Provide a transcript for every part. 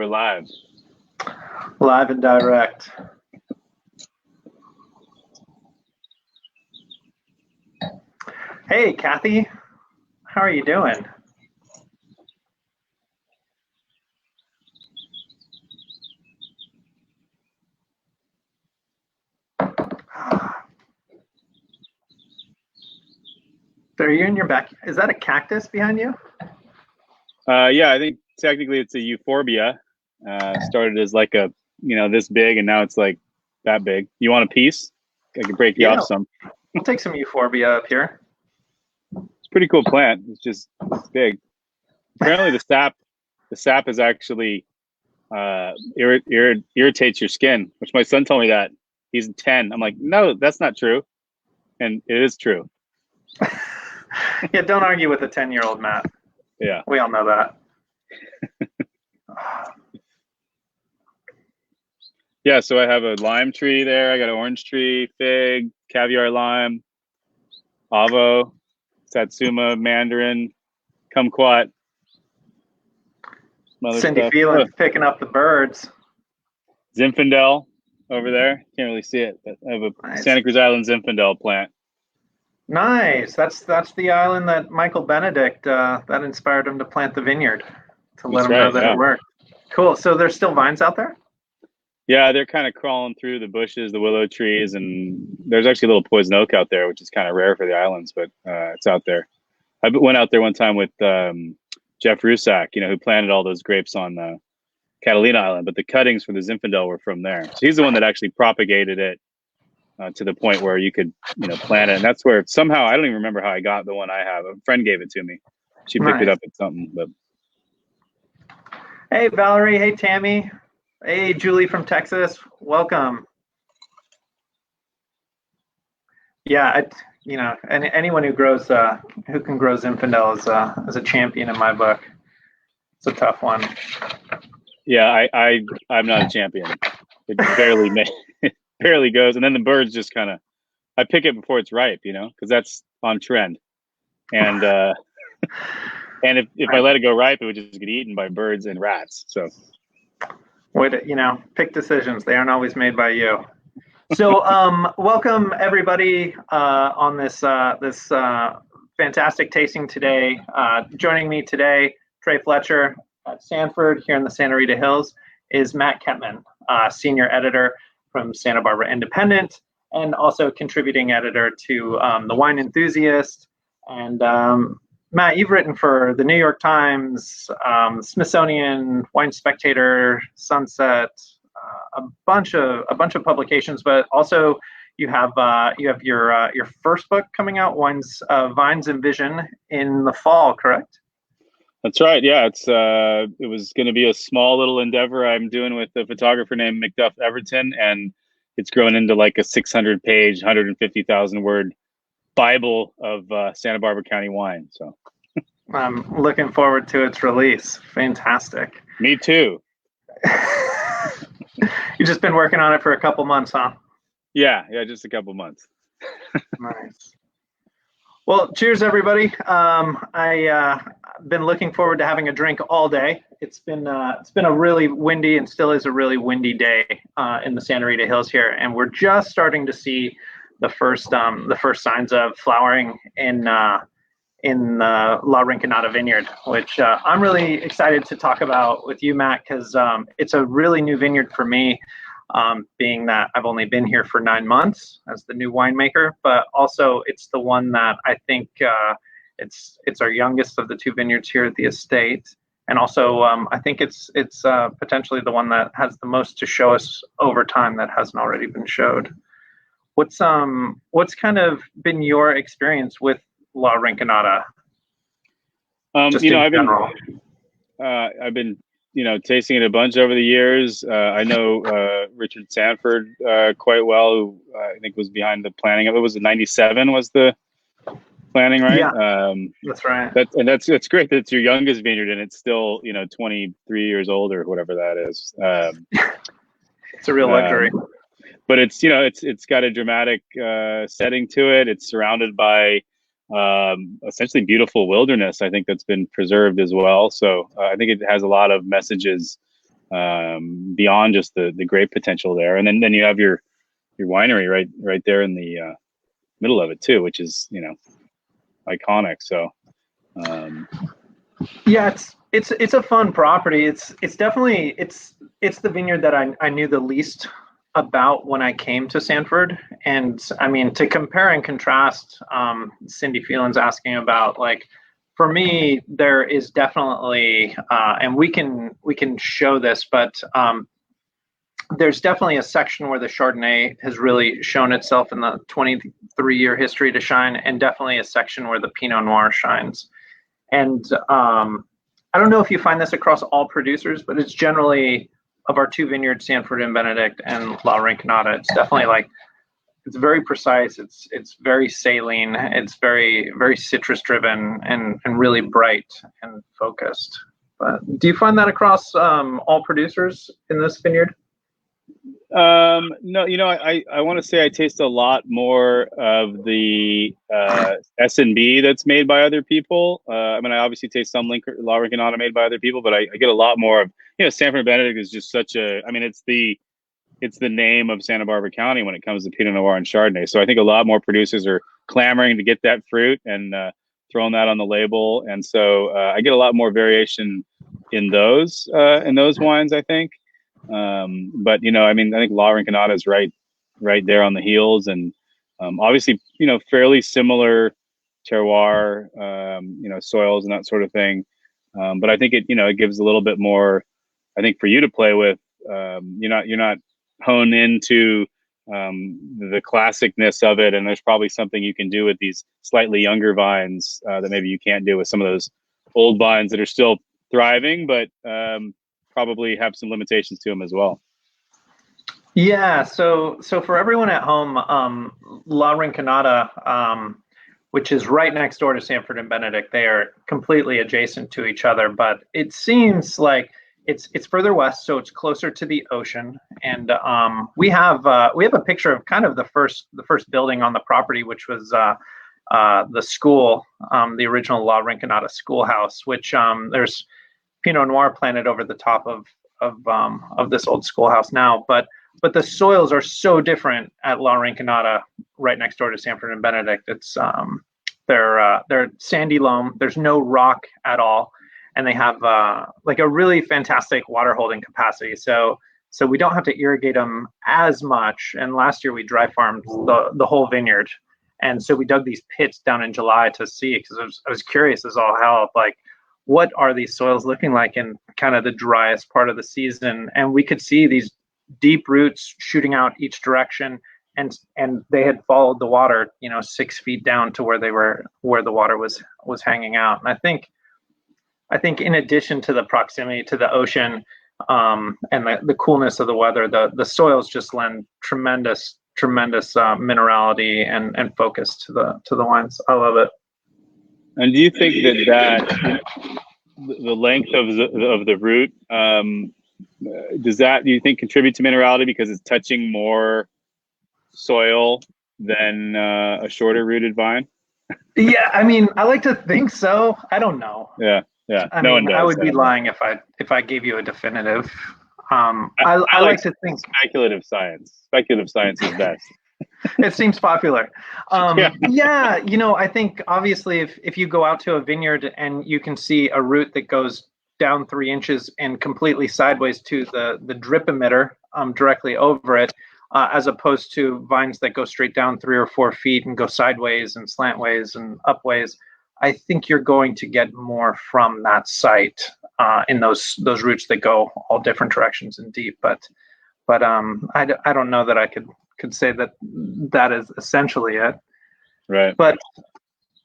we're live. Live and direct. Hey, Kathy. How are you doing? Are you in your back? Is that a cactus behind you? Yeah, I think technically it's a euphorbia. Started as like a, this big, and now it's like that big. You want a piece? I can break you off some. We'll take some euphorbia up here. It's a pretty cool plant. It's big. Apparently the sap is actually irritates your skin, which my son told me that. He's 10. I'm like, no, that's not true. And it is true. Yeah, don't argue with a 10-year-old, Matt. Yeah. We all know that. Yeah, so I have a lime tree there. I got an orange tree, fig, caviar lime, avo, satsuma, mandarin, kumquat. Cindy Phelan picking up the birds. Zinfandel over there. Can't really see it, but I have a Santa Cruz Island Zinfandel plant. Nice. That's the island that Michael Benedict that inspired him to plant the vineyard, to let him know that it worked. Cool. So there's still vines out there? Yeah, they're kind of crawling through the bushes, the willow trees, and there's actually a little poison oak out there, which is kind of rare for the islands, but it's out there. I went out there one time with Jeff Rusak, who planted all those grapes on Catalina Island, but the cuttings for the Zinfandel were from there. So he's the one that actually propagated it to the point where you could, plant it. And that's where somehow, I don't even remember how I got the one I have. A friend gave it to me. She picked it up at something. But hey, Valerie. Hey, Tammy. Hey, Julie from Texas. Welcome. Yeah, anyone who grows, who can grow Zinfandel is a champion in my book. It's a tough one. Yeah, I'm not a champion. It barely goes, and then the birds just kind of. I pick it before it's ripe, because that's on trend. And and if I let it go ripe, it would just get eaten by birds and rats. So. Pick decisions. They aren't always made by you. So welcome everybody on this fantastic tasting today. Joining me today, Trey Fletcher at Sanford here in the Santa Rita Hills, is Matt Kettmann, senior editor from Santa Barbara Independent, and also contributing editor to the Wine Enthusiast. And Matt, you've written for the New York Times, Smithsonian, Wine Spectator, Sunset, a bunch of publications, but also you have your first book coming out, Vines and Vision, in the fall, correct? That's right. Yeah, it was going to be a small little endeavor I'm doing with a photographer named McDuff Everton, and it's grown into like a 600-page, 150,000-word Bible of Santa Barbara County wine. So I'm looking forward to its release. Fantastic. Me too. You've just been working on it for a couple months, huh? Yeah, just a couple months. Nice. Well, cheers, everybody. I've been looking forward to having a drink all day. It's been a really windy, and still is a really windy day in the Santa Rita Hills here, and we're just starting to see the first signs of flowering in the La Rinconada Vineyard, which I'm really excited to talk about with you, Matt, because it's a really new vineyard for me, being that I've only been here for 9 months as the new winemaker, but also it's the one that I think it's our youngest of the two vineyards here at the estate, and also I think it's potentially the one that has the most to show us over time that hasn't already been showed. What's kind of been your experience with La Rinconada? I've been tasting it a bunch over the years. I know Richard Sanford quite well, who I think was behind the planning of it. Was it 97 was the planning, right? Yeah, that's right. That's great that it's your youngest vineyard and it's still 23 years old or whatever that is. It's a real luxury. But it's got a dramatic setting to it. It's surrounded by essentially beautiful wilderness, I think, that's been preserved as well. So I think it has a lot of messages beyond just the grape potential there. And then you have your winery right there in the middle of it too, which is, you know, iconic. So yeah, it's a fun property. It's definitely it's the vineyard that I knew the least about when I came to Sanford. And I mean, to compare and contrast, Cindy Phelan's asking about, like, for me, there is definitely, and we can show this, but there's definitely a section where the Chardonnay has really shown itself in the 23-year history to shine, and definitely a section where the Pinot Noir shines. And I don't know if you find this across all producers, but it's generally, of our two vineyards, Sanford and Benedict and La Rinconada, it's definitely like, it's very precise. It's very saline. It's very, very citrus driven and really bright and focused. But do you find that across all producers in this vineyard? No, you know, I want to say I taste a lot more of the S&B that's made by other people. I mean, I obviously taste some La Rinconada made by other people, but I get a lot more of, you know, Sanford Benedict is just such a, I mean, it's the name of Santa Barbara County when it comes to Pinot Noir and Chardonnay. So I think a lot more producers are clamoring to get that fruit and throwing that on the label. And so I get a lot more variation in those wines, I think. But, you know, I mean, I think La Rinconada is right there on the heels, and obviously, you know, fairly similar terroir, you know, soils and that sort of thing. But I think it gives a little bit more, I think, for you to play with. You're not honed into the classicness of it, and there's probably something you can do with these slightly younger vines that maybe you can't do with some of those old vines that are still thriving, but probably have some limitations to them as well. Yeah, so for everyone at home, La Rinconada, which is right next door to Sanford and Benedict, they are completely adjacent to each other, but it seems like it's further west, so it's closer to the ocean. And we have a picture of kind of the first building on the property, which was the school, the original La Rinconada schoolhouse, which there's Pinot Noir planted over the top of this old schoolhouse now, but the soils are so different at La Rinconada, right next door to Sanford and Benedict. It's they're sandy loam. There's no rock at all, and they have like a really fantastic water holding capacity. So we don't have to irrigate them as much. And last year we dry farmed the whole vineyard, and so we dug these pits down in July to see, because I was curious as all hell, like, what are these soils looking like in kind of the driest part of the season? And we could see these deep roots shooting out each direction, and they had followed the water, 6 feet down to where the water was hanging out. And I think in addition to the proximity to the ocean, and the coolness of the weather, the soils just lend tremendous minerality and focus to the wines. I love it. And do you think that the length of the root, do you think contribute to minerality because it's touching more soil than a shorter rooted vine? Yeah, I mean, I like to think so. I don't know. Yeah. I mean, I would be lying if I gave you a definitive. I like to think speculative science. Speculative science is best. It seems popular. Yeah, I think obviously if you go out to a vineyard and you can see a root that goes down 3 inches and completely sideways to the drip emitter directly over it, as opposed to vines that go straight down 3 or 4 feet and go sideways and slantways and upways, I think you're going to get more from that site in those roots that go all different directions and deep. But I don't know that I could say that is essentially it. Right. But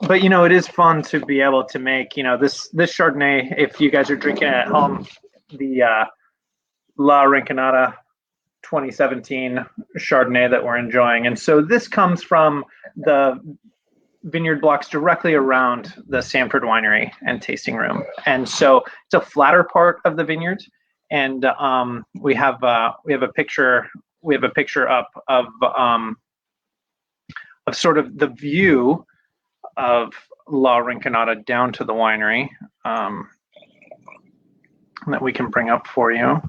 it is fun to be able to make, this Chardonnay, if you guys are drinking at home, the La Rinconada 2017 Chardonnay that we're enjoying. And so this comes from the vineyard blocks directly around the Sanford Winery and tasting room. And so it's a flatter part of the vineyard. And we have a picture up of sort of the view of La Rinconada down to the winery that we can bring up for you.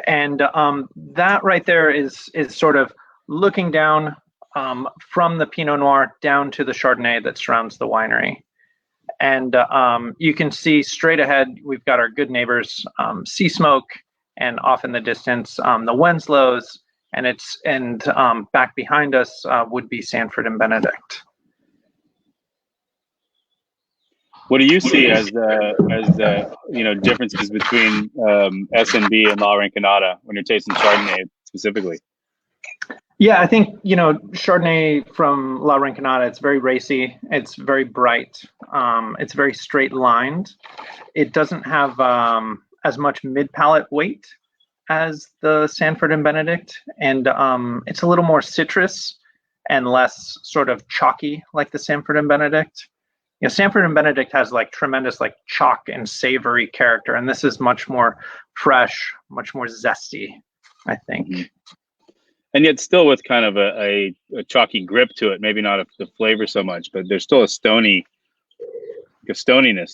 And that right there is sort of looking down from the Pinot Noir down to the Chardonnay that surrounds the winery. And you can see straight ahead, we've got our good neighbors, Sea Smoke, and off in the distance, the Wenslows, and back behind us would be Sanford and Benedict. What do you see as differences between S&B and La Rinconada when you're tasting Chardonnay specifically? Yeah, I think, Chardonnay from La Rinconada, it's very racy. It's very bright. It's very straight lined. It doesn't have as much mid-palate weight as the Sanford and Benedict. And it's a little more citrus and less sort of chalky like the Sanford and Benedict. Sanford and Benedict has like tremendous like chalk and savory character. And this is much more fresh, much more zesty, I think. Mm-hmm. And yet still with kind of a chalky grip to it, maybe not the flavor so much, but there's still a stoniness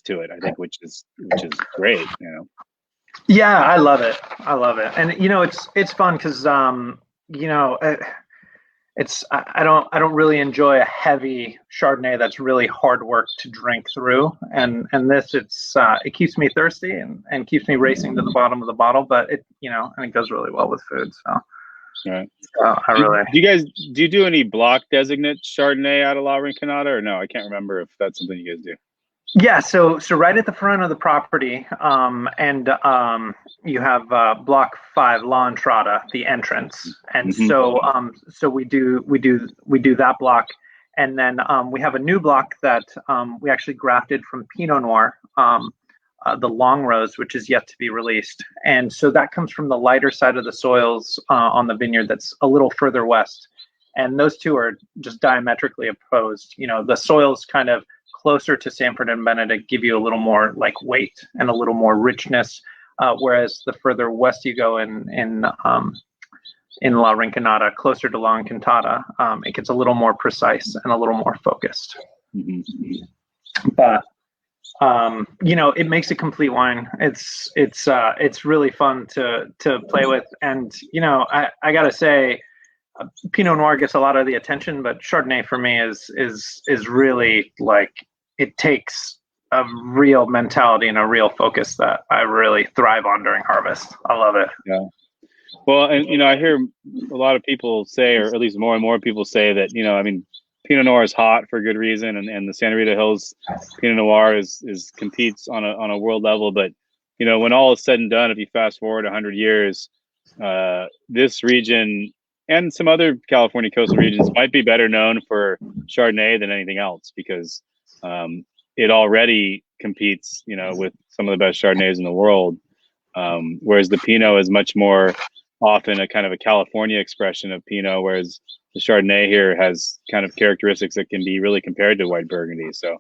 to it, I think, which is great, Yeah, I love it. And it's fun because I don't really enjoy a heavy Chardonnay that's really hard work to drink through. And this it keeps me thirsty and keeps me racing to the bottom of the bottle, but it goes really well with food. So right. Do you do any block designate Chardonnay out of La Rinconada or no? I can't remember if that's something you guys do. Yeah, so right at the front of the property, you have Block 5 La Entrada, the entrance, and mm-hmm. so we do that block, and then we have a new block that we actually grafted from Pinot Noir, the Long Rose, which is yet to be released, and so that comes from the lighter side of the soils on the vineyard that's a little further west, and those two are just diametrically opposed. The soils kind of closer to Sanford and Benedict give you a little more like weight and a little more richness, whereas the further west you go in La Rinconada, closer to La Encantada, it gets a little more precise and a little more focused. Mm-hmm. But it makes a complete wine. It's really fun to play with, and I gotta say, Pinot Noir gets a lot of the attention, but Chardonnay for me is really like, it takes a real mentality and a real focus that I really thrive on during harvest. I love it. Yeah. Well, and I hear a lot of people say, or at least more and more people say that, Pinot Noir is hot for good reason, and the Santa Rita Hills Pinot Noir is competes on a world level. But when all is said and done, if you fast forward 100 years, this region and some other California coastal regions might be better known for Chardonnay than anything else, because it already competes, with some of the best Chardonnays in the world. Whereas the Pinot is much more often a kind of a California expression of Pinot, whereas the Chardonnay here has kind of characteristics that can be really compared to white Burgundy. So,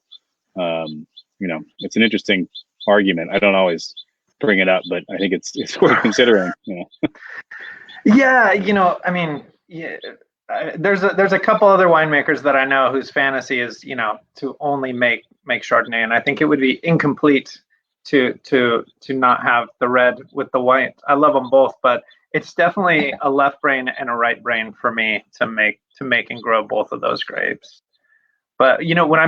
it's an interesting argument. I don't always bring it up, but I think it's worth considering. Yeah, there's a couple other winemakers that I know whose fantasy is, to only make Chardonnay, and I think it would be incomplete to not have the red with the white. I love them both, but it's definitely a left brain and a right brain for me to make and grow both of those grapes. But when I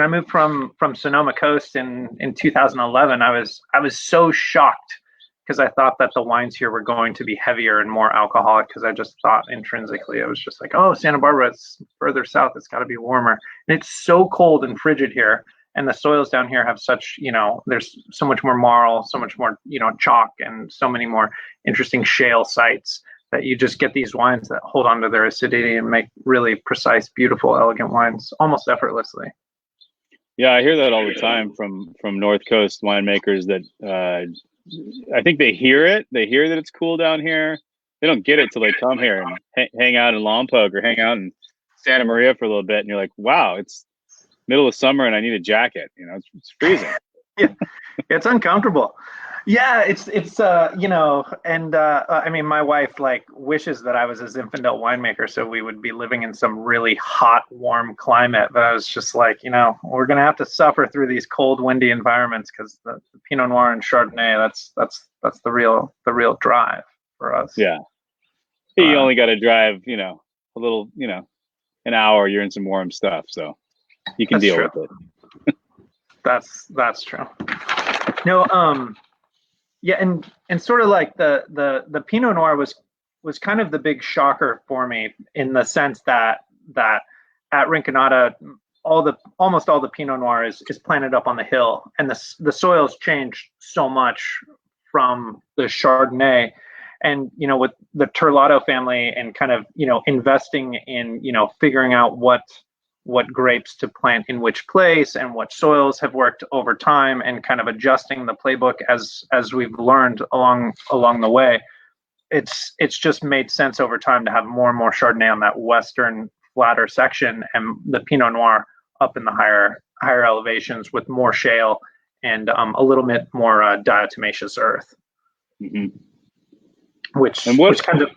moved from Sonoma Coast in 2011, I was so shocked, because I thought that the wines here were going to be heavier and more alcoholic, because I just thought intrinsically, I was just like, oh, Santa Barbara, it's further south, it's got to be warmer. And it's so cold and frigid here. And the soils down here have such, there's so much more marl, so much more, chalk, and so many more interesting shale sites, that you just get these wines that hold on to their acidity and make really precise, beautiful, elegant wines almost effortlessly. Yeah, I hear that all the time from North Coast winemakers that I think they hear it. They hear that it's cool down here. They don't get it till they come here and hang out in Lompoc or hang out in Santa Maria for a little bit, and you're like, wow, it's middle of summer and I need a jacket. It's freezing. Yeah, it's uncomfortable. Yeah, it's you know, and I mean, my wife like wishes that I was a Zinfandel winemaker, so we would be living in some really hot, warm climate. But I was just like, you know, we're gonna have to suffer through these cold, windy environments because the Pinot Noir and Chardonnay, that's the real drive for us. Yeah. You only got to drive, you know, a little, you know, an hour, you're in some warm stuff, so you can That's deal true. with it. That's true. No, yeah, and sort of like the Pinot Noir was kind of the big shocker for me in the sense that at Rinconada almost all the Pinot Noir is planted up on the hill, and the soils changed so much from the Chardonnay, and you know, with the Terlato family and kind of, you know, investing in, you know, figuring out what grapes to plant in which place and what soils have worked over time, and kind of adjusting the playbook as we've learned along the way. It's just made sense over time to have more and more Chardonnay on that western flatter section, and the Pinot Noir up in the higher elevations with more shale and a little bit more diatomaceous earth. Mm-hmm. Which kind of,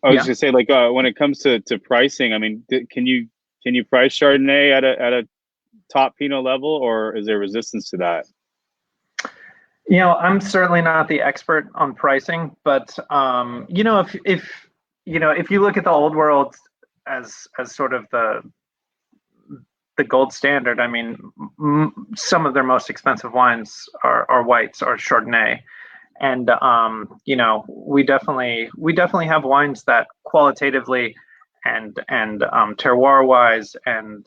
I was gonna say, like, when it comes to pricing, I mean, can you price Chardonnay at a top Pinot level, or is there resistance to that? You know, I'm certainly not the expert on pricing, but you know, if you know, if you look at the old world as sort of the gold standard, I mean, some of their most expensive wines are whites or Chardonnay, and you know, we definitely have wines that qualitatively and terroir wise and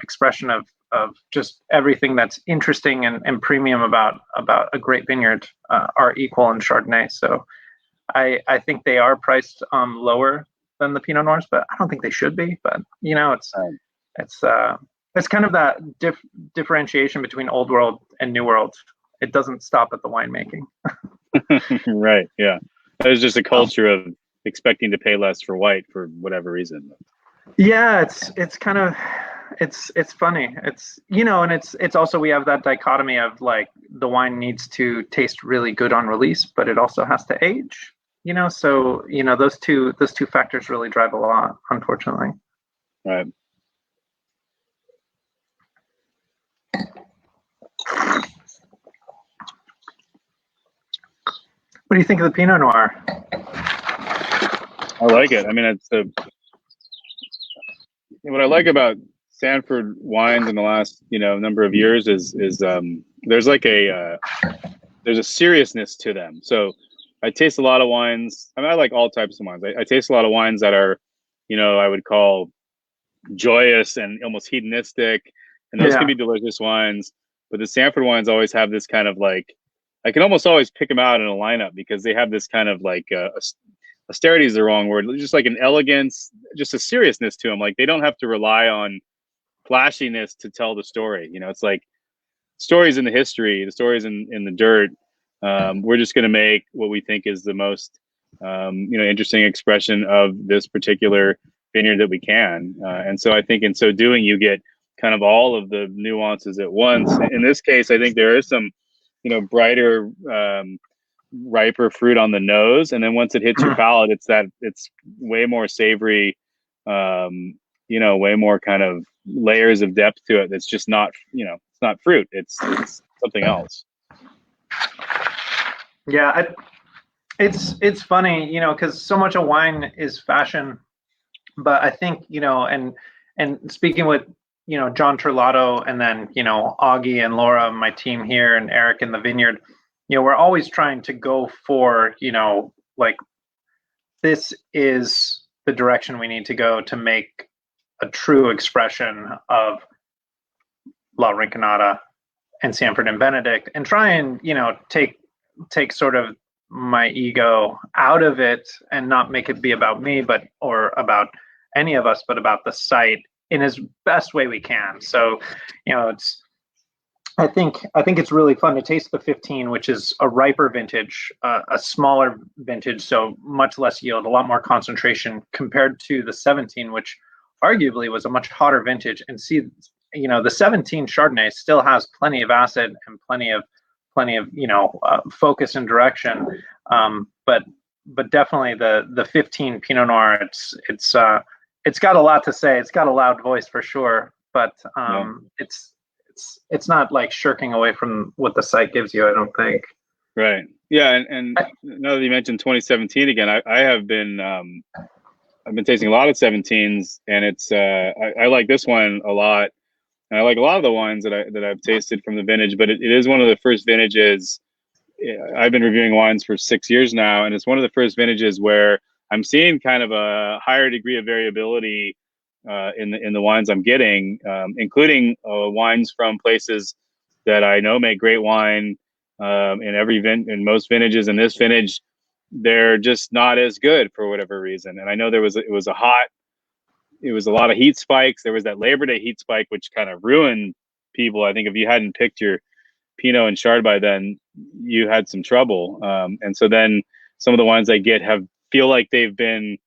expression of just everything that's interesting and premium about a great vineyard are equal in Chardonnay. So I think they are priced lower than the Pinot Noirs, but I don't think they should be. But you know, it's kind of that differentiation between old world and new world. It doesn't stop at the winemaking. Right. Yeah. There's just a culture of expecting to pay less for white for whatever reason. Yeah, it's kind of it's funny. It's, you know, and it's also, we have that dichotomy of like the wine needs to taste really good on release, but it also has to age. You know, so you know, those two factors really drive a lot, unfortunately. Right. What do you think of the Pinot Noir? I like it. I mean, it's what I like about Sanford wines in the last, you know, number of years is there's like there's a seriousness to them. So I taste a lot of wines. I mean, I like all types of wines. I taste a lot of wines that are, you know, I would call joyous and almost hedonistic, and those can be delicious wines. But the Sanford wines always have this kind of like, I can almost always pick them out in a lineup because they have this kind of like austerity is the wrong word, just like an elegance, just a seriousness to them. Like they don't have to rely on flashiness to tell the story. You know, it's like stories in the history, the stories in the dirt. We're just going to make what we think is the most, you know, interesting expression of this particular vineyard that we can. And so I think in so doing, you get kind of all of the nuances at once. In this case, I think there is some, you know, brighter, riper fruit on the nose, and then once it hits your palate, it's way more savory, you know, way more kind of layers of depth to it. That's just not, you know, it's not fruit. It's something else. Yeah, it's funny, you know, because so much of wine is fashion, but I think, you know, and speaking with, you know, John Terlato, and then, you know, Augie and Laura, my team here, and Eric in the vineyard, you know, we're always trying to go for, you know, like, this is the direction we need to go to make a true expression of La Rinconada and Sanford and Benedict, and try and, you know, take sort of my ego out of it and not make it be about me, or about any of us, but about the site in as best way we can. So, you know, I think it's really fun to taste the 15, which is a riper vintage, a smaller vintage, so much less yield, a lot more concentration compared to the 17, which arguably was a much hotter vintage. And see, you know, the 17 Chardonnay still has plenty of acid and plenty of plenty of, focus and direction. But definitely the 15 Pinot Noir, it's got a lot to say. It's got a loud voice for sure, but it's not like shirking away from what the site gives you, I don't think. Right. Yeah. And now that you mentioned 2017 again, I have been, I've been tasting a lot of 17s, and it's, I like this one a lot. And I like a lot of the wines that I've tasted from the vintage, but it is one of the first vintages. I've been reviewing wines for 6 years now, and it's one of the first vintages where I'm seeing kind of a higher degree of variability in the wines I'm getting, including wines from places that I know make great wine in most vintages. In this vintage, they're just not as good for whatever reason. And I know it was a lot of heat spikes. There was that Labor Day heat spike, which kind of ruined people. I think if you hadn't picked your Pinot and Chard by then, you had some trouble. And so then some of the wines I get feel like they've been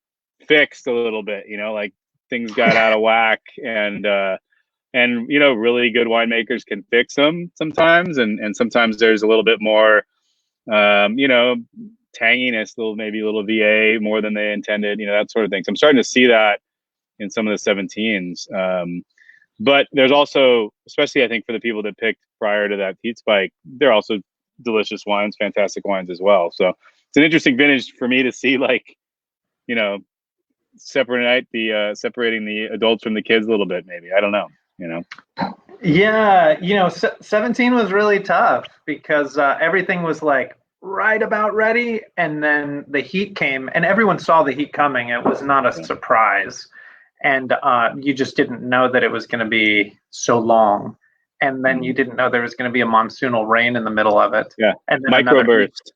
fixed a little bit, like things got out of whack, and really good winemakers can fix them sometimes. And sometimes there's a little bit more, tanginess, maybe a little VA more than they intended, that sort of thing. So I'm starting to see that in some of the 17s. But there's also, especially I think for the people that picked prior to that heat spike, they're also delicious wines, fantastic wines as well. So it's an interesting vintage for me to see, separating the adults from the kids a little bit, maybe. I don't know, Yeah, 17 was really tough because everything was like right about ready, and then the heat came, and everyone saw the heat coming. It was not a surprise, and you just didn't know that it was going to be so long, and then you didn't know there was going to be a monsoonal rain in the middle of it. Yeah, and then microburst.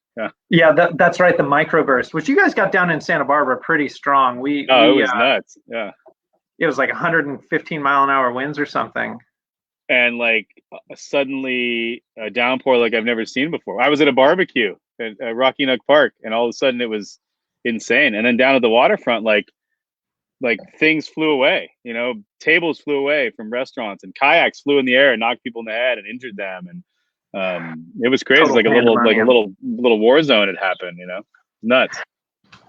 Yeah, that's right, the microburst, which you guys got down in Santa Barbara pretty strong. It was nuts. Yeah, it was like 115-mile-an-hour winds or something. And suddenly a downpour like I've never seen before. I was at a barbecue at Rocky Nook Park, and all of a sudden it was insane. And then down at the waterfront, like things flew away. Tables flew away from restaurants, and kayaks flew in the air and knocked people in the head and injured them. And it was crazy. Total, like a little war zone had happened. Nuts.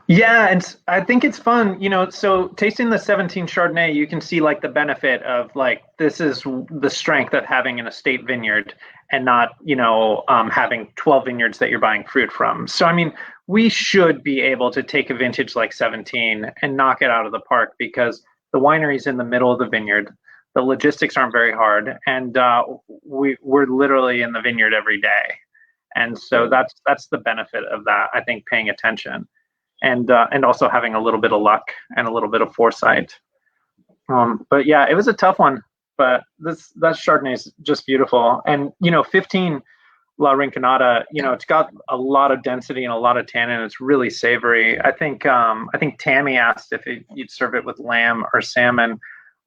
Yeah, and I think it's fun, so tasting the 17 Chardonnay, you can see the benefit of this is the strength of having an estate vineyard and not, having 12 vineyards that you're buying fruit from. So, I mean, we should be able to take a vintage like 17 and knock it out of the park because the winery's in the middle of the vineyard. The logistics aren't very hard, and we're literally in the vineyard every day. And so that's the benefit of that, I think, paying attention. And also having a little bit of luck and a little bit of foresight. But yeah, it was a tough one. But that Chardonnay is just beautiful. And 15 La Rinconada, it's got a lot of density and a lot of tannin. It's really savory. I think Tammy asked if you'd serve it with lamb or salmon.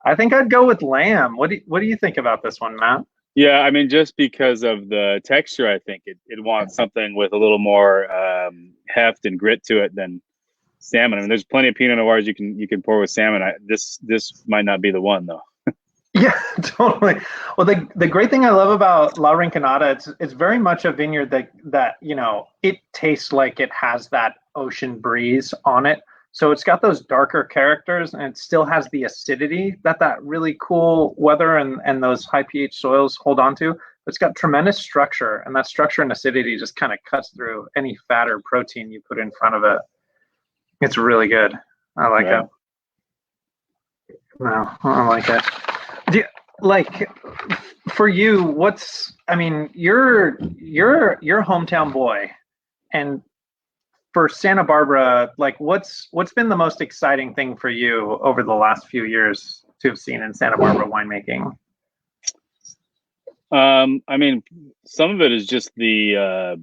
I think I'd go with lamb. What do you think about this one, Matt? Yeah, I mean, just because of the texture, I think it wants something with a little more heft and grit to it than salmon. I mean, there's plenty of Pinot Noirs you can pour with salmon. This might not be the one though. Yeah, totally. Well, the great thing I love about La Rinconada, it's very much a vineyard that it tastes like it has that ocean breeze on it. So it's got those darker characters, and it still has the acidity that really cool weather and those high pH soils hold on to. It's got tremendous structure, and that structure and acidity just kind of cuts through any fat or protein you put in front of it. It's really good. I like it. No, I like it. For you, you're hometown boy, and for Santa Barbara, what's been the most exciting thing for you over the last few years to have seen in Santa Barbara winemaking? I mean, some of it is just the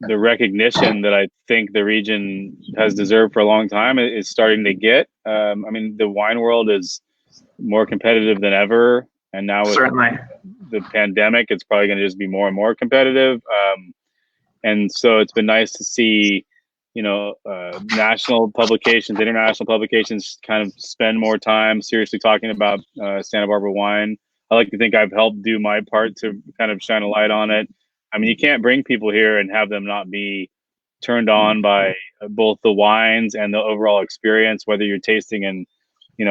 recognition that I think the region has deserved for a long time is starting to get. I mean, the wine world is more competitive than ever, and now with certainly the pandemic, it's probably going to just be more and more competitive. And so it's been nice to see, national publications, international publications kind of spend more time seriously talking about Santa Barbara wine. I like to think I've helped do my part to kind of shine a light on it. I mean, you can't bring people here and have them not be turned on by both the wines and the overall experience, whether you're tasting in,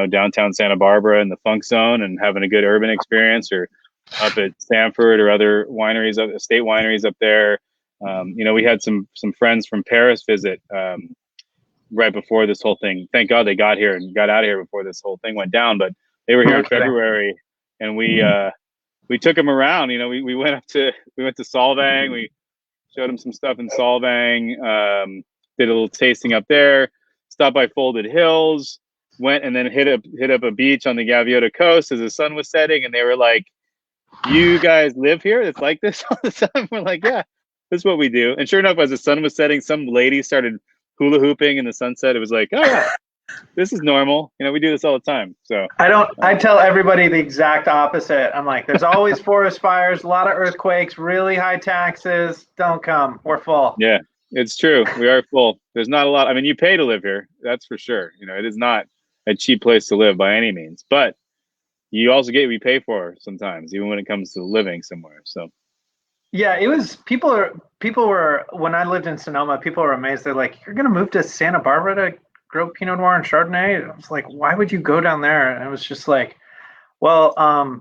downtown Santa Barbara in the Funk Zone and having a good urban experience, or up at Sanford or other wineries, estate wineries up there. We had some friends from Paris visit right before this whole thing. Thank God they got here and got out of here before this whole thing went down. But they were here in February, and we took them around. We went to Solvang. We showed them some stuff in Solvang. Did a little tasting up there. Stopped by Folded Hills. Went and then hit up a beach on the Gaviota coast as the sun was setting, and they were like, "You guys live here? It's like this all the time?" We're like, "Yeah, this is what we do." And sure enough, as the sun was setting, some lady started hula hooping in the sunset. It was like, "Oh yeah, this is normal. We do this all the time." So I tell everybody the exact opposite. I'm like, there's always forest fires, a lot of earthquakes, really high taxes. Don't come. We're full. Yeah, it's true. We are full. There's not a lot. I mean, you pay to live here. That's for sure. It is not a cheap place to live by any means, but you also get what you pay for sometimes, even when it comes to living somewhere. So yeah, it was people were when I lived in Sonoma, people were amazed. They're like, "You're gonna move to Santa Barbara to grow Pinot Noir and Chardonnay?" I was like, "Why would you go down there?" And it was just like, well,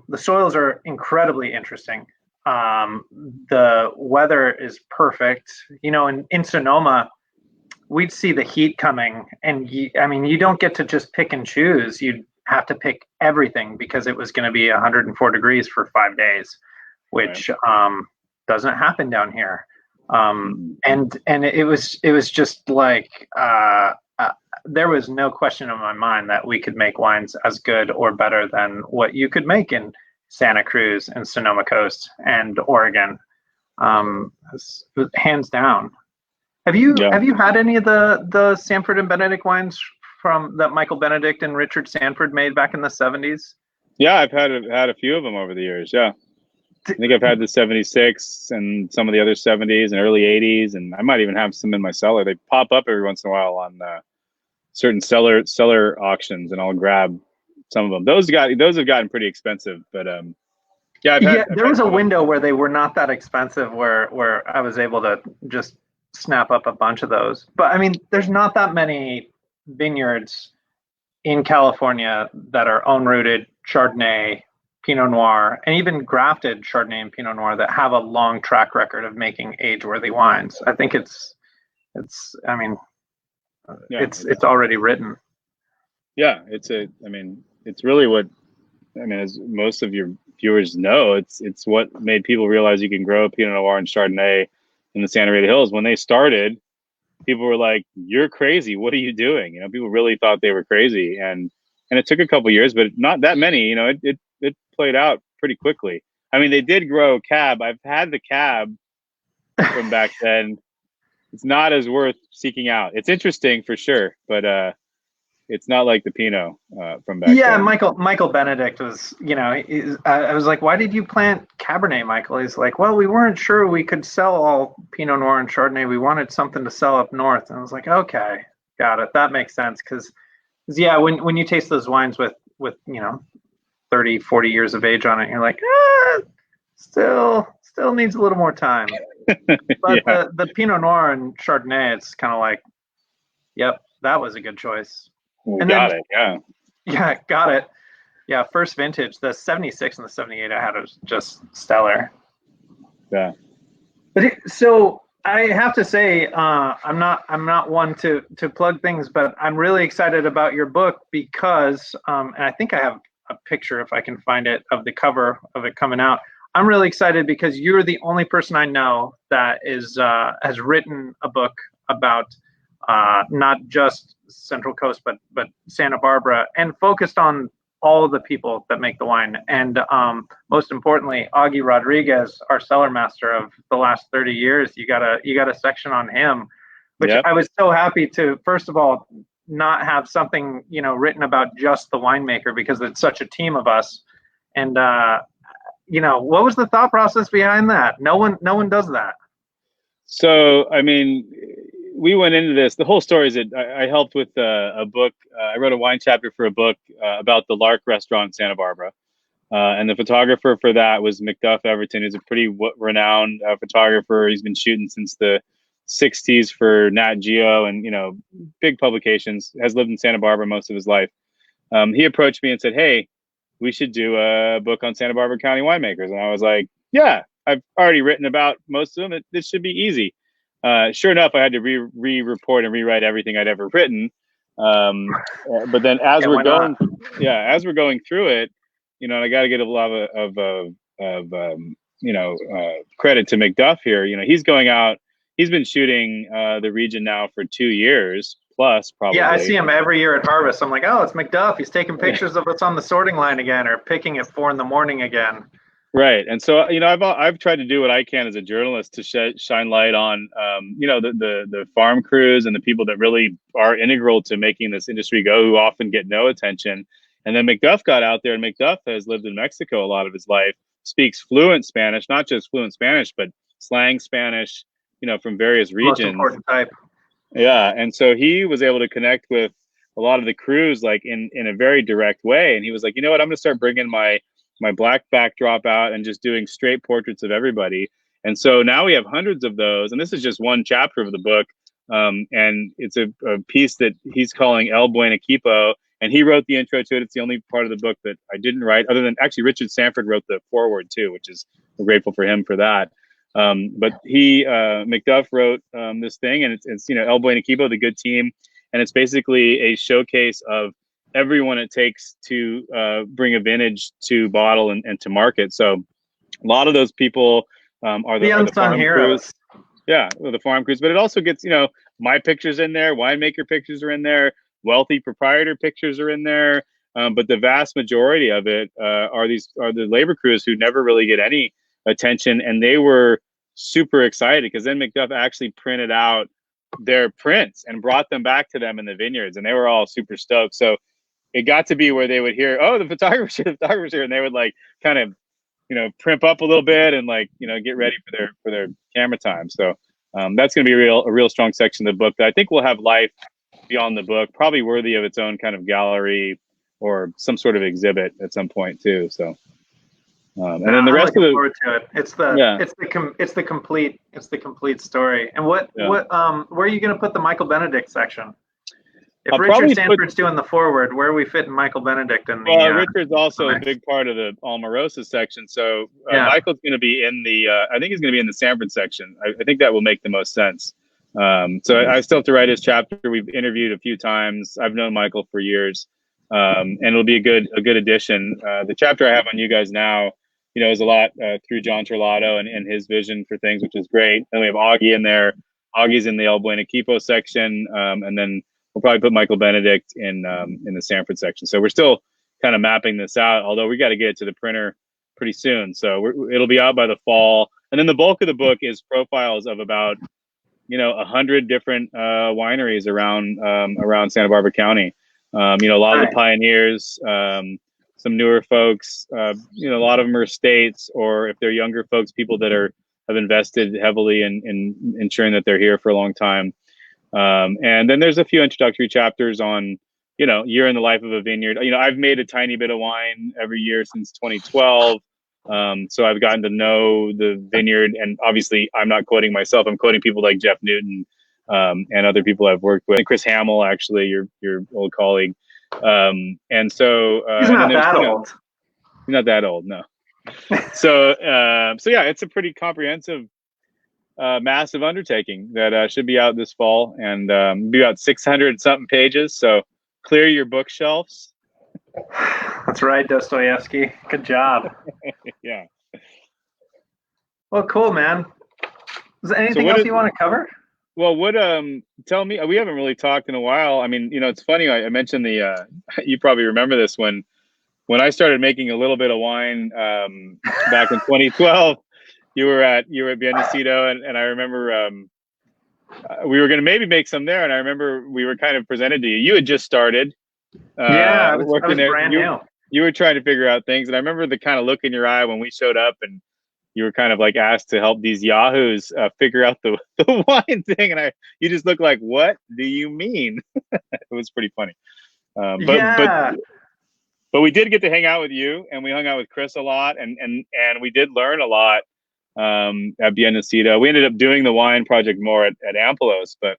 the soils are incredibly interesting. The weather is perfect. In Sonoma, we'd see the heat coming, and you don't get to just pick and choose. You'd have to pick everything because it was going to be 104 degrees for 5 days, which doesn't happen down here. And it was just like there was no question in my mind that we could make wines as good or better than what you could make in Santa Cruz and Sonoma Coast and Oregon, hands down. Have you had any of the Sanford and Benedict wines from that Michael Benedict and Richard Sanford made back in the 70s? Yeah, I've had a few of them over the years. Yeah, I think I've had the 76 and some of the other 70s and early 80s, and I might even have some in my cellar. They pop up every once in a while on certain cellar auctions, and I'll grab some of them. Those have gotten pretty expensive, but there was a window where they were not that expensive, where I was able to just snap up a bunch of those. But I mean, there's not that many vineyards in California that are own-rooted Chardonnay, Pinot Noir, and even grafted Chardonnay and Pinot Noir that have a long track record of making age-worthy wines. I think it's already written. Yeah, it's really what, as most of your viewers know, it's what made people realize you can grow Pinot Noir and Chardonnay in the Santa Rita Hills. When they started, people were like, "You're crazy. What are you doing?" People really thought they were crazy, and it took a couple years, but not that many. It played out pretty quickly. I mean, they did grow Cab. I've had the Cab from back then. It's not as worth seeking out. It's interesting for sure, but it's not like the Pinot from back then. Yeah, Michael Benedict was, I was like, "Why did you plant Cabernet, Michael?" He's like, "Well, we weren't sure we could sell all Pinot Noir and Chardonnay. We wanted something to sell up north." And I was like, "Okay, got it. That makes sense." Because when you taste those wines with 30, 40 years of age on it, you're like, still needs a little more time. But yeah. the Pinot Noir and Chardonnay, it's kind of like, yep, that was a good choice. Got it. Yeah, first vintage, the 76 and the 78 I had was just stellar. Yeah. But so I have to say, I'm not one to plug things, but I'm really excited about your book because, and I think I have a picture, if I can find it, of the cover of it coming out. I'm really excited because you're the only person I know that has written a book about not just Central Coast, but Santa Barbara, and focused on all of the people that make the wine. And most importantly, Augie Rodriguez, our cellar master of the last 30 years. You got a section on him, which I was so happy to, first of all, not have something written about just the winemaker, because it's such a team of us. And what was the thought process behind that? No one does that. So I mean, we went into this. The whole story is that I helped with a book. I wrote a wine chapter for a book about the Lark restaurant in Santa Barbara. And the photographer for that was Macduff Everton, who's a pretty renowned photographer. He's been shooting since the 60s for Nat Geo and, big publications, has lived in Santa Barbara most of his life. He approached me and said, "Hey, we should do a book on Santa Barbara County winemakers." And I was like, "Yeah, I've already written about most of them. This should be easy." Sure enough, I had to re-report and rewrite everything I'd ever written. But then as we're going through it, and I got to get a lot of credit to Macduff here. He's going out. He's been shooting the region now for 2 years plus, probably. Yeah, I see him every year at harvest. I'm like, oh, it's Macduff. He's taking pictures of us on the sorting line again, or picking at 4 a.m. again. Right, and so I've tried to do what I can as a journalist to shine light on the farm crews and the people that really are integral to making this industry go, who often get no attention. And then Macduff got out there, and Macduff has lived in Mexico a lot of his life, speaks fluent Spanish, not just fluent Spanish, but slang Spanish, from various regions. Most important type. Yeah, and so he was able to connect with a lot of the crews like in a very direct way. And he was like, you know what, I'm going to start bringing my black backdrop out and just doing straight portraits of everybody. And so now we have hundreds of those, and this is just one chapter of the book. And it's a piece that he's calling El Buen Equipo, and he wrote the intro to it. It's the only part of the book that I didn't write, other than actually Richard Sanford wrote the foreword too, which is, we're grateful for him for that. But Macduff wrote this thing, and it's El Buen Equipo, the good team, and it's basically a showcase of everyone it takes to bring a vintage to bottle and to market. So a lot of those people are the unsung heroes. Crews. Yeah, the farm crews. But it also gets, my pictures in there, winemaker pictures are in there, wealthy proprietor pictures are in there. But the vast majority of it are the labor crews who never really get any attention, and they were super excited because then Macduff actually printed out their prints and brought them back to them in the vineyards, and they were all super stoked. So it got to be where they would hear, "Oh, the photographer's here," and they would like kind of, primp up a little bit and like, get ready for their camera time. So that's going to be a real strong section of the book that I think will have life beyond the book, probably worthy of its own kind of gallery or some sort of exhibit at some point too. So, and then the rest of forward to it. It's the complete story. And where are you going to put the Michael Benedict section? If Richard Sanford's doing the forward, where are we fitting Michael Benedict in the? Well, Richard's also a big part of the Almarosa section. So Michael's going to be in the. I think he's going to be in the Sanford section. I think that will make the most sense. So I still have to write his chapter. We've interviewed a few times. I've known Michael for years, and it'll be a good addition. The chapter I have on you guys now, is a lot through John Terlato and his vision for things, which is great. And we have Augie in there. Augie's in the El Buen Equipo section, and then we'll probably put Michael Benedict in the Sanford section. So we're still kind of mapping this out, although we got to get it to the printer pretty soon. So it'll be out by the fall. And then the bulk of the book is profiles of about 100 different wineries around Santa Barbara County. A lot of the pioneers, some newer folks. A lot of them are estates, or if they're younger folks, people that have invested heavily in ensuring that they're here for a long time. And then there's a few introductory chapters on, year in the life of a vineyard. I've made a tiny bit of wine every year since 2012. So I've gotten to know the vineyard, and obviously I'm not quoting myself. I'm quoting people like Jeff Newton, and other people I've worked with. Chris Hamill, actually, your old colleague. And so, he's not that old. He's not that old. No. So yeah, it's a pretty comprehensive, massive undertaking that should be out this fall, and be about 600 something pages. So clear your bookshelves. That's right, Dostoevsky. Good job. Yeah. Well, cool, man. Is there anything else you want to cover? Well, tell me, we haven't really talked in a while. I mean, it's funny. I mentioned you probably remember this when I started making a little bit of wine back in 2012. You were at Biennacido, and I remember we were going to maybe make some there, and I remember we were kind of presented to you. You had just started. I was brand new. You were trying to figure out things, and I remember the kind of look in your eye when we showed up, and you were kind of like asked to help these yahoos figure out the wine thing, and you just looked like, what do you mean? It was pretty funny. But but we did get to hang out with you, and we hung out with Chris a lot, and we did learn a lot at Biennacito. We ended up doing the wine project more at Ampelos, but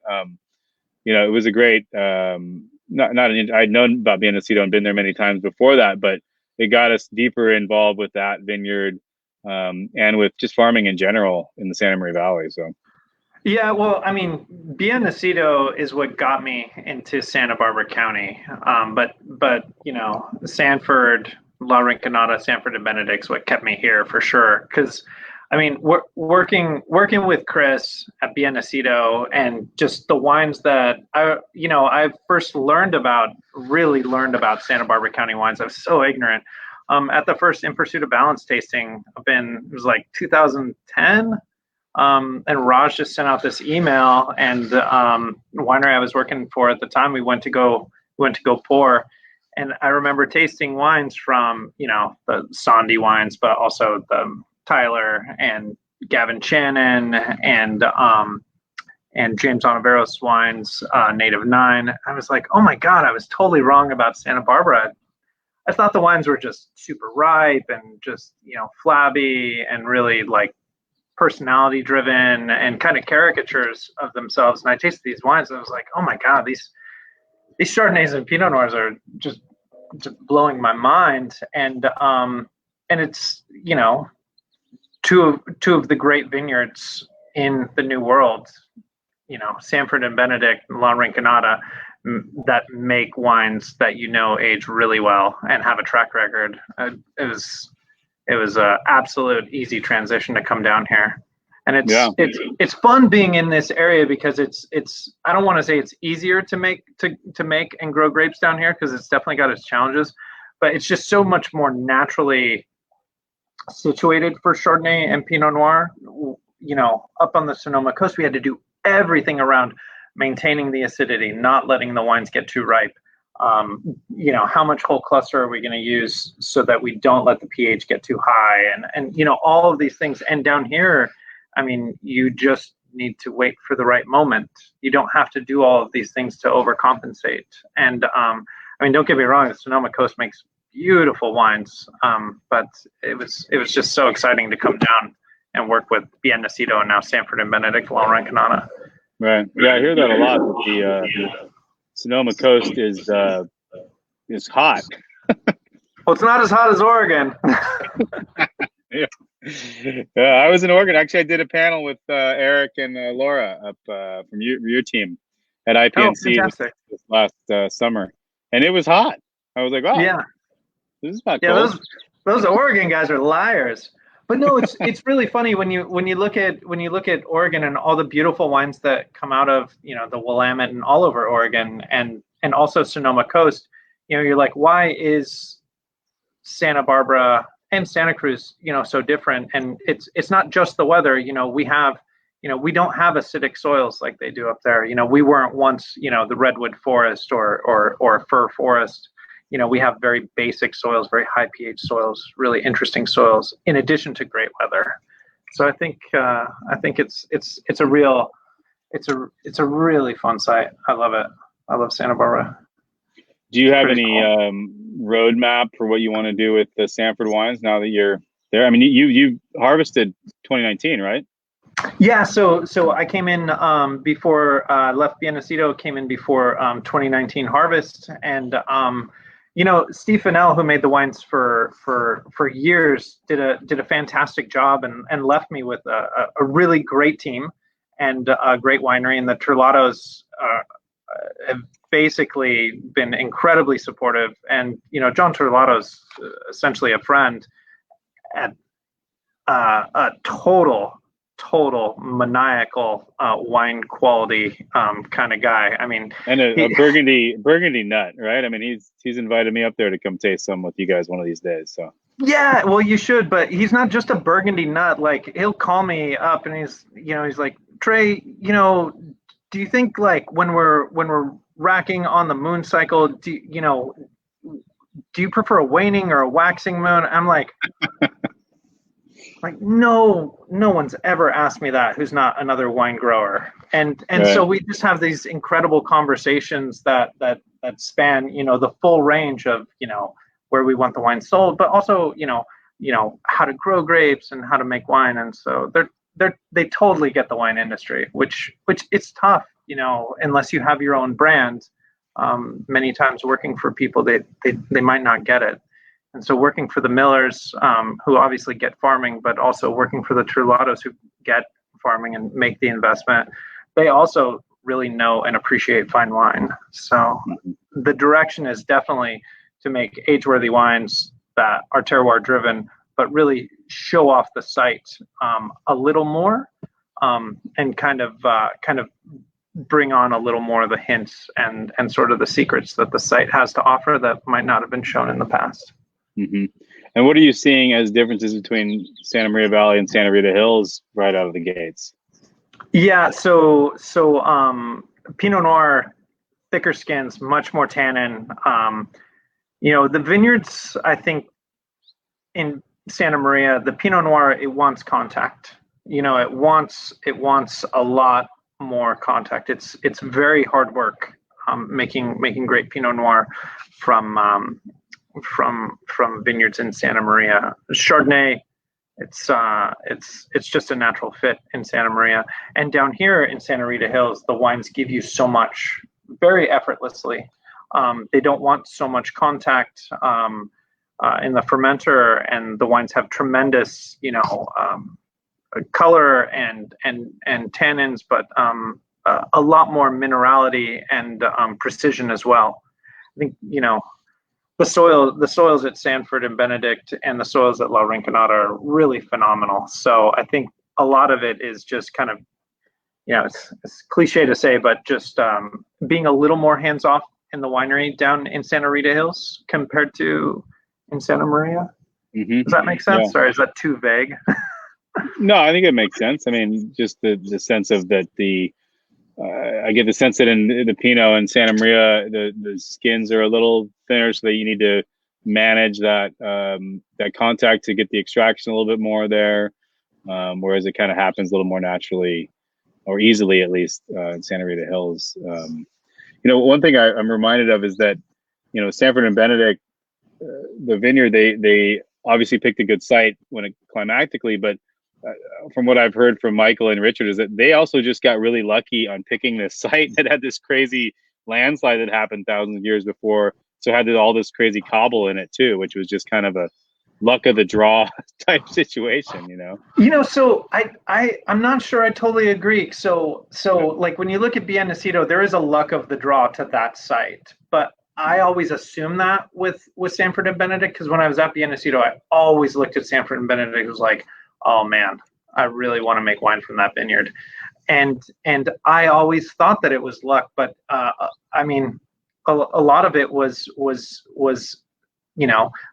it was a great. I'd known about Biennacito and been there many times before that, but it got us deeper involved with that vineyard and with just farming in general in the Santa Maria Valley. So. Yeah, well, I mean, Biennacito is what got me into Santa Barbara County. But Sanford, La Rinconada, Sanford and Benedict's what kept me here for sure. Because, I mean, working with Chris at Biennacito and just the wines that I first really learned about Santa Barbara County wines. I was so ignorant. At the first In Pursuit of Balance tasting, it was like 2010. And Raj just sent out this email, and the winery I was working for at the time, we went to go pour, and I remember tasting wines from the Sandy wines, but also the Tyler and Gavin Shannon and James Ontiveros wines, Native 9. I was like, oh my God, I was totally wrong about Santa Barbara. I thought the wines were just super ripe and just flabby and really like personality driven and kind of caricatures of themselves. And I tasted these wines and I was like, oh my God, these Chardonnays and Pinot Noirs are just blowing my mind. And it's, two of the great vineyards in the New World, Sanford and Benedict and La Rinconada, that make wines that age really well and have a track record. It was a absolute easy transition to come down here, and it's fun being in this area because it's I don't want to say it's easier to make and grow grapes down here, because it's definitely got its challenges, but it's just so much more naturally situated for Chardonnay and Pinot Noir. Up on the Sonoma coast, we had to do everything around maintaining the acidity, not letting the wines get too ripe. How much whole cluster are we going to use so that we don't let the pH get too high, and all of these things. And down here, I mean, you just need to wait for the right moment. You don't have to do all of these things to overcompensate. And don't get me wrong, the Sonoma Coast makes beautiful wines, but it was just so exciting to come down and work with Biennacito and now Sanford and Benedict, La Rinconada. Right. Yeah, I hear that a lot. The Sonoma Coast is hot. Well, it's not as hot as Oregon. Yeah, I was in Oregon. Actually, I did a panel with Eric and Laura up from your team at IPNC this last summer, and it was hot. I was like, wow, yeah, this is not cold. Those Oregon guys are liars. But no, it's really funny when you look at Oregon and all the beautiful wines that come out of the Willamette and all over Oregon and also Sonoma Coast. You're like, why is Santa Barbara and Santa Cruz so different? And it's not just the weather. We don't have acidic soils like they do up there. We weren't once the redwood forest or fir forest. We have very basic soils, very high pH soils, really interesting soils, in addition to great weather. So I think it's a really fun site. I love it. I love Santa Barbara. Do you have any roadmap for what you want to do with the Sanford wines now that you're there? I mean, you harvested 2019, right? Yeah, so I came in before left Biennacito, came in before 2019 harvest, and Steve Fennell, who made the wines for years, did a fantastic job and left me with a really great team and a great winery. And the Turlatos have basically been incredibly supportive. And John Turlato's essentially a friend, and a total maniacal wine quality kind of guy. I mean, and a Burgundy nut, right? I mean, he's invited me up there to come taste some with you guys one of these days. So yeah, well, you should. But he's not just a Burgundy nut. Like, he'll call me up and he's like, Trey, do you think, like, when we're racking on the moon cycle, do you prefer a waning or a waxing moon? I'm like. Like, no one's ever asked me that who's not another wine grower. And right. So we just have these incredible conversations that span, the full range of, where we want the wine sold, but also, how to grow grapes and how to make wine. And so they totally get the wine industry, which it's tough, unless you have your own brand. Many times working for people, they might not get it. And so working for the Millers, who obviously get farming, but also working for the Trulatos who get farming and make the investment, they also really know and appreciate fine wine. So the direction is definitely to make age-worthy wines that are terroir driven, but really show off the site a little more, and kind of bring on a little more of the hints and sort of the secrets that the site has to offer that might not have been shown in the past. Mm-hmm. And what are you seeing as differences between Santa Maria Valley and Santa Rita Hills right out of the gates? Yeah, so Pinot Noir, thicker skins, much more tannin. The vineyards, I think, in Santa Maria, the Pinot Noir, it wants contact. It wants a lot more contact. It's very hard work making great Pinot Noir from vineyards in Santa Maria. Chardonnay, it's just a natural fit in Santa Maria. And down here in Santa Rita Hills, the wines give you so much very effortlessly. They don't want so much contact in the fermenter, and the wines have tremendous, color and tannins, but a lot more minerality and precision as well. I think the soils at Sanford and Benedict and the soils at La Rinconada are really phenomenal. So I think a lot of it is just kind of, it's cliche to say, but just being a little more hands off in the winery down in Santa Rita Hills compared to in Santa Maria. Mm-hmm. Does that make sense? Yeah. Or is that too vague? No, I think it makes sense. I mean, just the sense of that I get the sense that in the Pinot in Santa Maria, the skins are a little thinner, so that you need to manage that contact to get the extraction a little bit more there, whereas it kind of happens a little more naturally, or easily at least, in Santa Rita Hills. One thing I'm reminded of is that, Sanford and Benedict, the vineyard, they obviously picked a good site climatically, but from what I've heard from Michael and Richard is that they also just got really lucky on picking this site that had this crazy landslide that happened thousands of years before. So had all this crazy cobble in it too, which was just kind of a luck of the draw type situation, So I'm not sure I totally agree. So like when you look at Biennacido, there is a luck of the draw to that site, but I always assume that with Sanford and Benedict, because when I was at Biennacido, I always looked at Sanford and Benedict. It was like, oh man, I really want to make wine from that vineyard. And I always thought that it was luck, but I mean, a lot of it was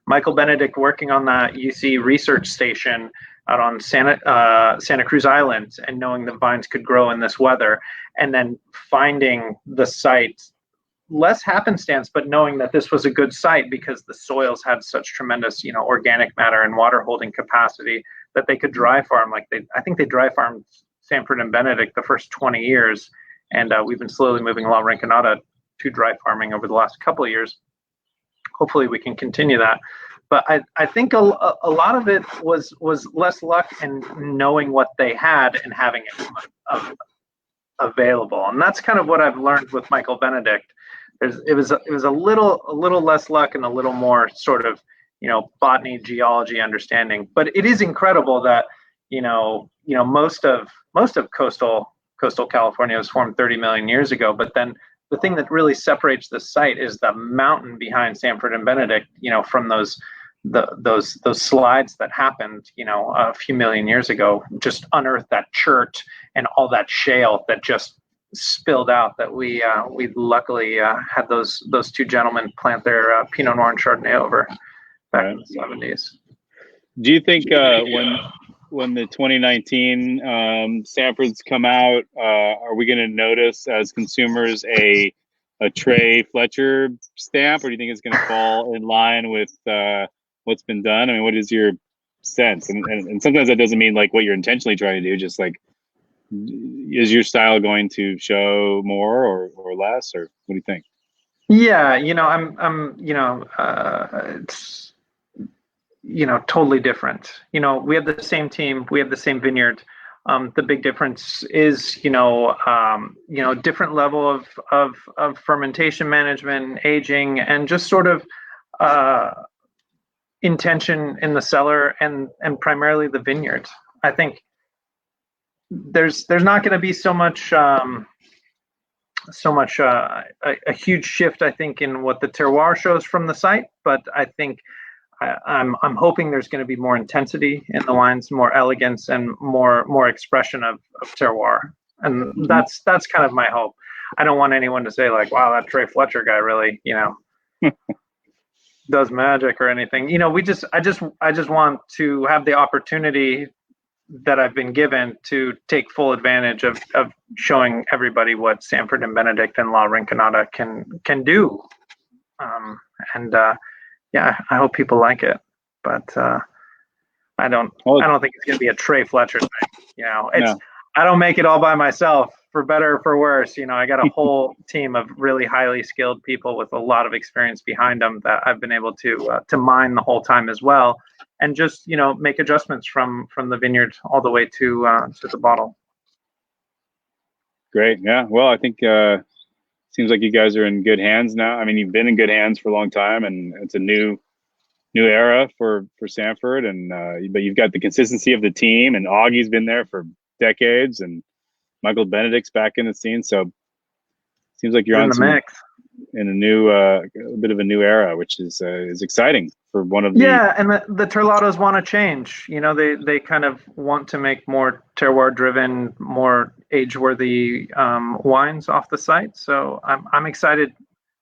Michael Benedict working on that UC research station out on Santa Cruz Island, and knowing the vines could grow in this weather, and then finding the site, less happenstance, but knowing that this was a good site because the soils had such tremendous, organic matter and water holding capacity that they could dry farm. I think they dry farmed Sanford and Benedict the first 20 years. And we've been slowly moving along Rinconada to dry farming over the last couple of years. Hopefully we can continue that. But I think a lot of it was less luck and knowing what they had and having it available. And that's kind of what I've learned with Michael Benedict. It was a little less luck and a little more sort of, botany, geology understanding. But it is incredible that, most of coastal California was formed 30 million years ago. But then the thing that really separates the site is the mountain behind Sanford and Benedict, from those slides that happened, a few million years ago, just unearthed that chert and all that shale that just spilled out, that we luckily had those two gentlemen plant their Pinot Noir and Chardonnay over back in the 70s. Do you think when the 2019 Sanfords come out, are we going to notice as consumers a Trey Fletcher stamp, or do you think it's going to fall in line with what's been done? I mean, what is your sense? And sometimes that doesn't mean like what you're intentionally trying to do, just like, is your style going to show more or less, or what do you think? Yeah, it's, totally different. We have the same team, we have the same vineyard. The big difference is, different level of fermentation management, aging, and just sort of intention in the cellar and primarily the vineyard. I think there's not going to be a huge shift, I think, in what the terroir shows from the site, but I think I'm hoping there's going to be more intensity in the wines, more elegance, and more expression of terroir, and that's kind of my hope. I don't want anyone to say like, "Wow, that Trey Fletcher guy really, does magic or anything." I just want to have the opportunity that I've been given to take full advantage of showing everybody what Sanford and Benedict and La Rinconada can do. Yeah, I hope people like it, but I don't think it's gonna be a Trey Fletcher thing. No. I don't make it all by myself, for better or for worse. I got a whole team of really highly skilled people with a lot of experience behind them that I've been able to mine the whole time as well, and just make adjustments from the vineyard all the way to the bottle. Great. Yeah. Well, I think seems like you guys are in good hands now. I mean, you've been in good hands for a long time, and it's a new era for Sanford. And but you've got the consistency of the team, and Augie's been there for decades, and Michael Benedict's back in the scene. So seems like you're on the mix in a new a bit of a new era, which is exciting for one of the. Yeah, and the Terlatos want to change. They kind of want to make more terroir driven, more age worthy wines off the site. So I'm excited.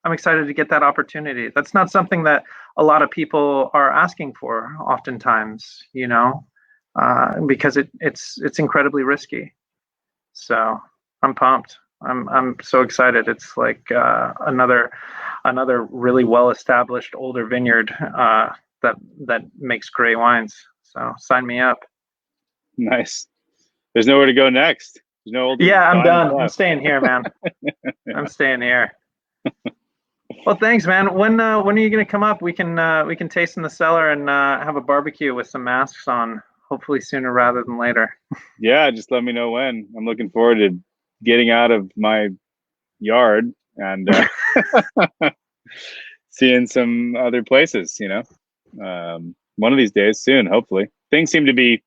I'm excited to get that opportunity. That's not something that a lot of people are asking for oftentimes, because it's incredibly risky. So I'm pumped. I'm so excited. It's like another really well established older vineyard that makes great wines. So sign me up. Nice. There's nowhere to go next. There's no older. Yeah, I'm done. I'm staying here, man. I'm staying here. Well, thanks, man. When are you gonna come up? We can taste in the cellar and have a barbecue with some masks on. Hopefully sooner rather than later. Yeah, just let me know when. I'm looking forward to getting out of my yard and seeing some other places. One of these days, soon, hopefully. Things seem to be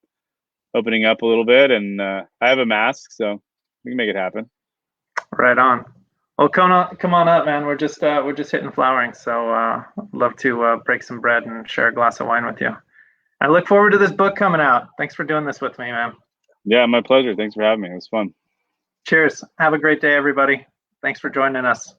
opening up a little bit, and I have a mask, so we can make it happen. Right on. Well, come on up, man. We're just hitting flowering, so I'd love to break some bread and share a glass of wine with you. I look forward to this book coming out. Thanks for doing this with me, man. Yeah, my pleasure. Thanks for having me. It was fun. Cheers. Have a great day, everybody. Thanks for joining us.